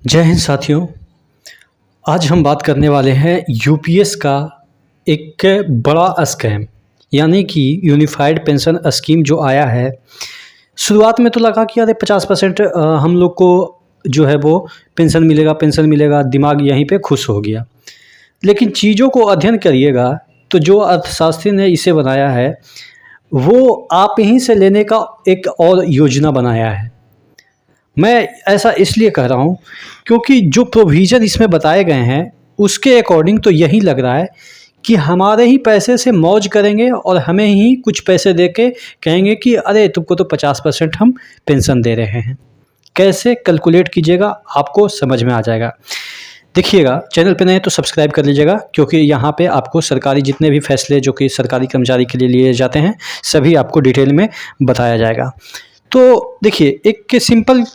जय हिंद साथियों। आज हम बात करने वाले हैं यूपीएस का एक बड़ा स्कैम यानी कि यूनिफाइड पेंशन स्कीम जो आया है। शुरुआत में तो लगा कि अरे 50% हम लोग को जो है वो पेंशन मिलेगा, दिमाग यहीं पे खुश हो गया। लेकिन चीज़ों को अध्ययन करिएगा तो जो अर्थशास्त्री ने इसे बनाया है वो आप ही से लेने का एक और योजना बनाया है। मैं ऐसा इसलिए कह रहा हूँ क्योंकि जो प्रोविज़न इसमें बताए गए हैं उसके अकॉर्डिंग तो यही लग रहा है कि हमारे ही पैसे से मौज करेंगे और हमें ही कुछ पैसे दे के कहेंगे कि अरे तुमको तो 50% हम पेंशन दे रहे हैं। कैसे कैलकुलेट कीजिएगा, आपको समझ में आ जाएगा। देखिएगा, चैनल पे नए तो सब्सक्राइब कर लीजिएगा क्योंकि यहाँ पे आपको सरकारी जितने भी फैसले जो कि सरकारी कर्मचारी के लिए लिए जाते हैं सभी आपको डिटेल में बताया जाएगा। तो देखिए, एक सिंपल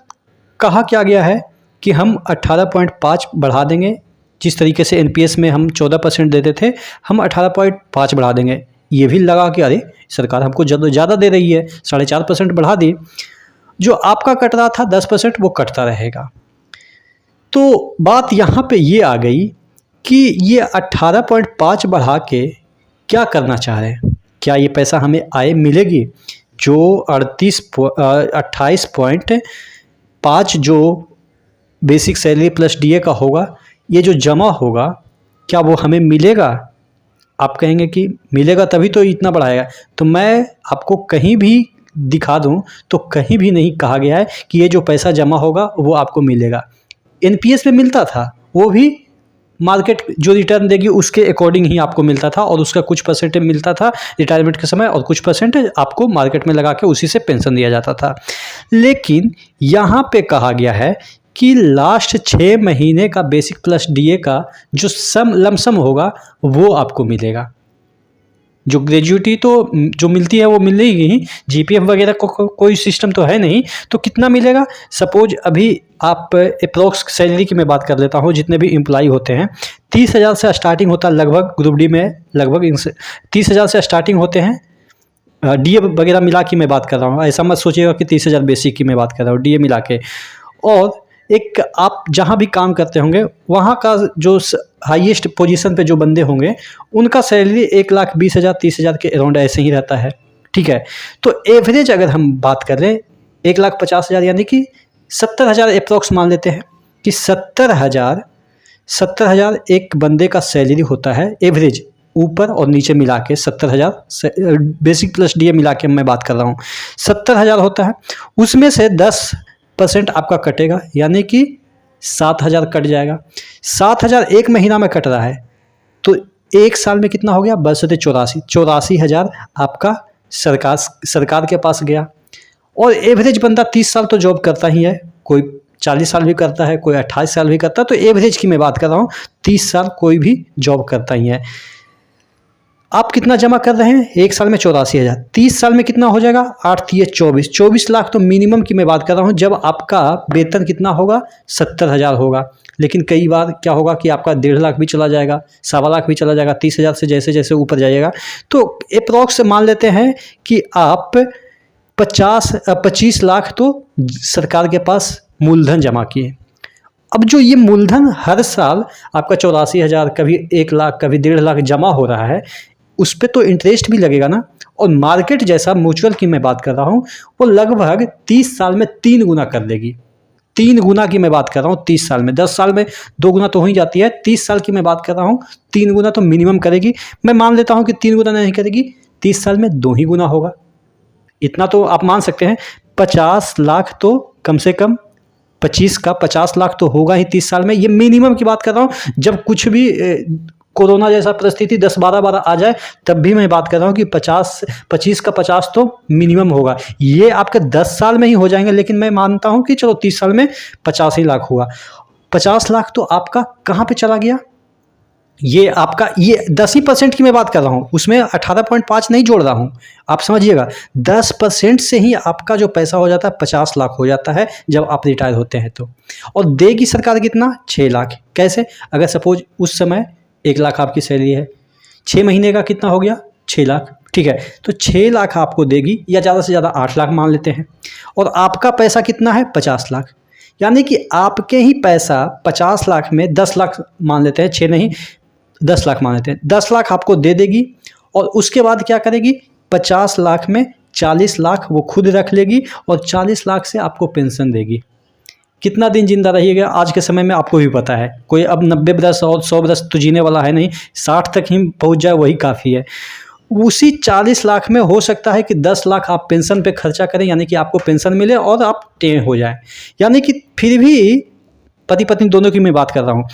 कहा क्या गया है कि हम 18.5 बढ़ा देंगे। जिस तरीके से एनपीएस में हम 14% देते थे, हम 18.5 बढ़ा देंगे। ये भी लगा कि अरे सरकार हमको ज़्यादा दे रही है, 4.5% बढ़ा दी। जो आपका कट रहा था 10% वो कटता रहेगा। तो बात यहाँ पे ये आ गई कि ये 18.5 बढ़ा के क्या करना चाह रहे हैं। क्या ये पैसा हमें आय मिलेगी? जो 28.5 जो बेसिक सैलरी प्लस डीए का होगा, ये जो जमा होगा क्या वो हमें मिलेगा? आप कहेंगे कि मिलेगा तभी तो इतना बढ़ाएगा। तो मैं आपको कहीं भी दिखा दूं तो कहीं भी नहीं कहा गया है कि ये जो पैसा जमा होगा वो आपको मिलेगा। एनपीएस में मिलता था, वो भी मार्केट जो रिटर्न देगी उसके अकॉर्डिंग ही आपको मिलता था और उसका कुछ परसेंटेज मिलता था रिटायरमेंट के समय और कुछ परसेंटेज आपको मार्केट में लगा के उसी से पेंशन दिया जाता था। लेकिन यहाँ पे कहा गया है कि लास्ट 6 महीने का बेसिक प्लस डीए का जो लमसम होगा वो आपको मिलेगा। जो ग्रेजुएटी तो जो मिलती है वो मिलेगी ही, जीपीएफ वगैरह को कोई सिस्टम तो है नहीं। तो कितना मिलेगा? सपोज अभी आप अप्रोक्स सैलरी की मैं बात कर लेता हूँ। जितने भी एम्प्लॉय होते हैं 30,000 से स्टार्टिंग होता है, लगभग ग्रुप डी में लगभग 30,000 से स्टार्टिंग होते हैं। डीए वगैरह मिला के मैं बात कर रहा हूँ, ऐसा मत सोचिएगा कि 30,000 बेसिक की मैं बात कर रहा हूँ, डीए मिला के। और एक आप जहाँ भी काम करते होंगे वहाँ का जो हाईएस्ट पोजीशन पे जो बंदे होंगे उनका सैलरी 1,20,000 30,000 के अराउंड ऐसे ही रहता है। ठीक है, तो एवरेज अगर हम बात कर लें 1,50,000 यानी कि 70,000 अप्रोक्स मान लेते हैं कि 70,000 एक बंदे का सैलरी होता है एवरेज, ऊपर और नीचे मिला के 70,000 बेसिक प्लस डीए मिला के मैं बात कर रहा हूँ। 70,000 होता है, उसमें से 10% आपका कटेगा यानी कि 7,000 कट जाएगा। 7,000 एक महीना में कट रहा है तो एक साल में कितना हो गया? 84,000 आपका सरकार के पास गया। और एवरेज बंदा 30 साल तो जॉब करता ही है, कोई 40 साल भी करता है, कोई 28 साल भी करता है। तो एवरेज की मैं बात कर रहा हूँ, 30 साल कोई भी जॉब करता ही है। आप कितना जमा कर रहे हैं? एक साल में 84,000, 30 साल में कितना हो जाएगा? 8 24, 24 लाख तो मिनिमम की मैं बात कर रहा हूँ। जब आपका वेतन कितना होगा? 70,000 होगा। लेकिन कई बार क्या होगा कि आपका 1.5 लाख भी चला जाएगा, 1.25 लाख भी चला जाएगा। 30,000 से जैसे जैसे ऊपर जाइएगा तो अप्रॉक्स मान लेते हैं कि आप 25 लाख तो सरकार के पास मूलधन जमा किए। अब जो ये मूलधन हर साल आपका 84,000, कभी 1 लाख, कभी 1.5 लाख जमा हो रहा है, उस पर तो इंटरेस्ट भी लगेगा ना। और मार्केट जैसा म्यूचुअल की मैं बात कर रहा हूँ वो लगभग 30 साल में 3 गुना कर देगी। 3 गुना की मैं बात कर रहा हूँ 30 साल में। 10 साल में 2 गुना तो हो ही जाती है, 30 साल की मैं बात कर रहा हूँ 3 गुना तो मिनिमम करेगी। मैं मान लेता हूँ कि 3 गुना नहीं करेगी, 30 साल में 2 ही गुना होगा। इतना तो आप मान सकते हैं। 50 लाख तो कम से कम 25 का 50 लाख तो होगा ही 30 साल में। ये मिनिमम की बात कर रहा हूँ। जब कुछ भी कोरोना जैसा परिस्थिति 10-12 आ जाए तब भी मैं बात कर रहा हूँ कि 25 का 50 तो मिनिमम होगा। ये आपके 10 साल में ही हो जाएंगे, लेकिन मैं मानता हूँ कि चलो 30 साल में 85 लाख हुआ। 50 लाख तो आपका कहाँ पे चला गया? ये आपका ये 10% की मैं बात कर रहा हूँ, उसमें 18.5 नहीं जोड़ रहा हूँ। आप समझिएगा, 10% से ही आपका जो पैसा हो जाता है 50 लाख हो जाता है जब आप रिटायर होते हैं तो। और देगी सरकार कितना? 6 लाख। कैसे? अगर सपोज उस समय 1 लाख आपकी सैलरी है, 6 महीने का कितना हो गया? 6 लाख। ठीक है, तो 6 लाख आपको देगी, या ज़्यादा से ज़्यादा 8 लाख मान लेते हैं। और आपका पैसा कितना है? 50 लाख। यानी कि आपके ही पैसा 50 लाख में 10 लाख मान लेते हैं, 6 नहीं 10 लाख मान लेते हैं, 10 लाख आपको दे देगी और उसके बाद क्या करेगी, 50 लाख में 40 लाख वो खुद रख लेगी और 40 लाख से आपको पेंशन देगी। कितना दिन जिंदा रहिएगा आज के समय में आपको भी पता है, कोई अब 90 बरस और 100 बरस तो जीने वाला है नहीं, 60 तक ही पहुंच जाए वही काफ़ी है। उसी 40 लाख में हो सकता है कि 10 लाख आप पेंशन पे खर्चा करें, यानी कि आपको पेंशन मिले और आप टें हो जाए, यानी कि फिर भी पति पत्नी दोनों की मैं बात कर रहा हूँ,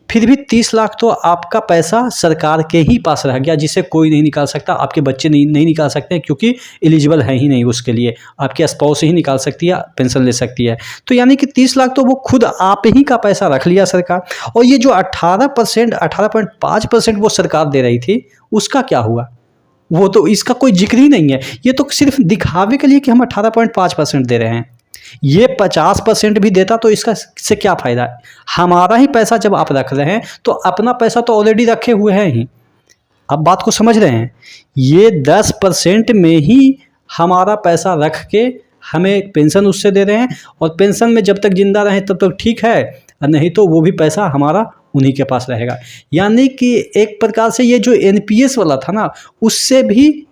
फिर भी 30 लाख तो आपका पैसा सरकार के ही पास रह गया, जिसे कोई नहीं निकाल सकता, आपके बच्चे नहीं निकाल सकते क्योंकि एलिजिबल है ही नहीं उसके लिए, आपके स्पाउस ही निकाल सकती है, पेंशन ले सकती है। तो यानी कि 30 लाख तो वो खुद आप ही का पैसा रख लिया सरकार। और ये जो 18%, 18.5% वो सरकार दे रही थी, उसका क्या हुआ, वो तो इसका कोई जिक्र ही नहीं है। ये तो सिर्फ दिखावे के लिए कि हम 18.5% दे रहे हैं। ये 50% भी देता तो इससे क्या फ़ायदा है। हमारा ही पैसा जब आप रख रहे हैं तो अपना पैसा तो ऑलरेडी रखे हुए हैं ही, आप बात को समझ रहे हैं। ये 10% में ही हमारा पैसा रख के हमें पेंशन उससे दे रहे हैं, और पेंशन में जब तक जिंदा रहें तब तक ठीक है, और नहीं तो वो भी पैसा हमारा उन्हीं के पास रहेगा। यानी कि एक प्रकार से ये जो एनपीएस वाला था ना, उससे भी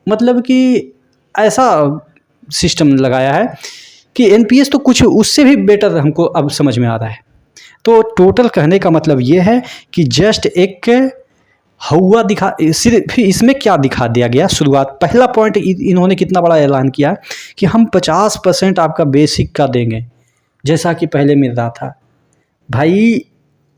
मतलब कि ऐसा सिस्टम लगाया है कि एनपीएस तो कुछ उससे भी बेटर हमको अब समझ में आ रहा है। तो टोटल कहने का मतलब ये है कि जस्ट एक हवा दिखा, सिर्फ इसमें क्या दिखा दिया गया, शुरुआत पहला पॉइंट इन्होंने कितना बड़ा ऐलान किया कि हम 50% आपका बेसिक का देंगे जैसा कि पहले मिल रहा था। भाई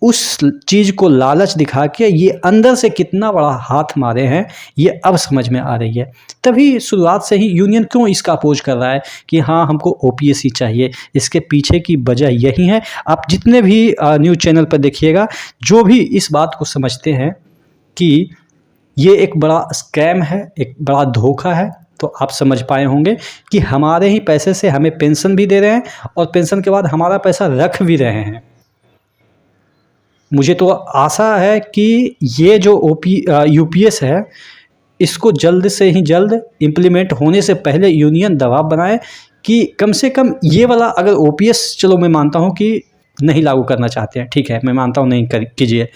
उस चीज़ को लालच दिखा के ये अंदर से कितना बड़ा हाथ मारे हैं, ये अब समझ में आ रही है। तभी शुरुआत से ही यूनियन क्यों इसका अपोज कर रहा है कि हाँ हमको ओपीएस ही चाहिए। इसके पीछे की वजह यही है। आप जितने भी न्यूज़ चैनल पर देखिएगा, जो भी इस बात को समझते हैं कि ये एक बड़ा स्कैम है, एक बड़ा धोखा है, तो आप समझ पाए होंगे कि हमारे ही पैसे से हमें पेंशन भी दे रहे हैं और पेंशन के बाद हमारा पैसा रख भी रहे हैं। मुझे तो आशा है कि ये जो यूपीएस है, इसको जल्द से ही जल्द इम्प्लीमेंट होने से पहले यूनियन दबाव बनाए कि कम से कम ये वाला, अगर ओपीएस चलो मैं मानता हूँ कि नहीं लागू करना चाहते हैं, ठीक है, मैं मानता हूँ नहीं कीजिए,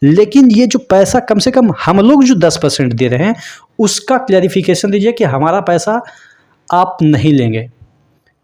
लेकिन ये जो पैसा कम से कम हम लोग जो 10% दे रहे हैं उसका क्लैरिफिकेशन दीजिए कि हमारा पैसा आप नहीं लेंगे,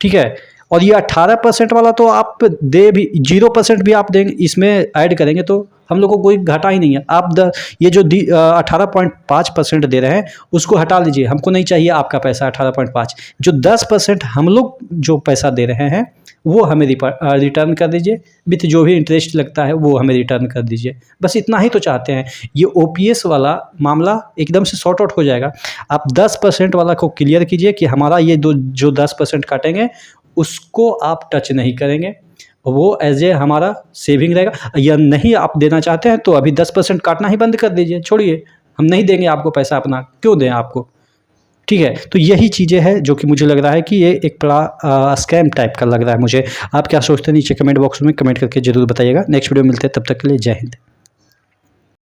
ठीक है। और ये 18% वाला तो आप दे भी, 0% भी आप देंगे, इसमें ऐड करेंगे तो हम लोग को कोई घाटा ही नहीं है। आप ये जो 18.5% दे रहे हैं उसको हटा लीजिए, हमको नहीं चाहिए आपका पैसा 18.5। जो 10% हम लोग जो पैसा दे रहे हैं वो हमें रिटर्न कर दीजिए, विथ जो भी इंटरेस्ट लगता है वो हमें रिटर्न कर दीजिए। बस इतना ही तो चाहते हैं। ये ओपीएस वाला मामला एकदम से सॉर्ट आउट हो जाएगा। आप 10% वाला को क्लियर कीजिए कि हमारा ये जो 10% काटेंगे उसको आप टच नहीं करेंगे, वो एज ए हमारा सेविंग रहेगा। या नहीं आप देना चाहते हैं तो अभी 10% काटना ही बंद कर दीजिए, छोड़िए, हम नहीं देंगे आपको पैसा, अपना क्यों दें आपको, ठीक है। तो यही चीज़ें हैं जो कि मुझे लग रहा है कि ये एक बड़ा स्कैम टाइप का लग रहा है मुझे। आप क्या सोचते हैं नीचे कमेंट बॉक्स में कमेंट करके ज़रूर बताइएगा। नेक्स्ट वीडियो मिलते हैं, तब तक के लिए जय हिंद।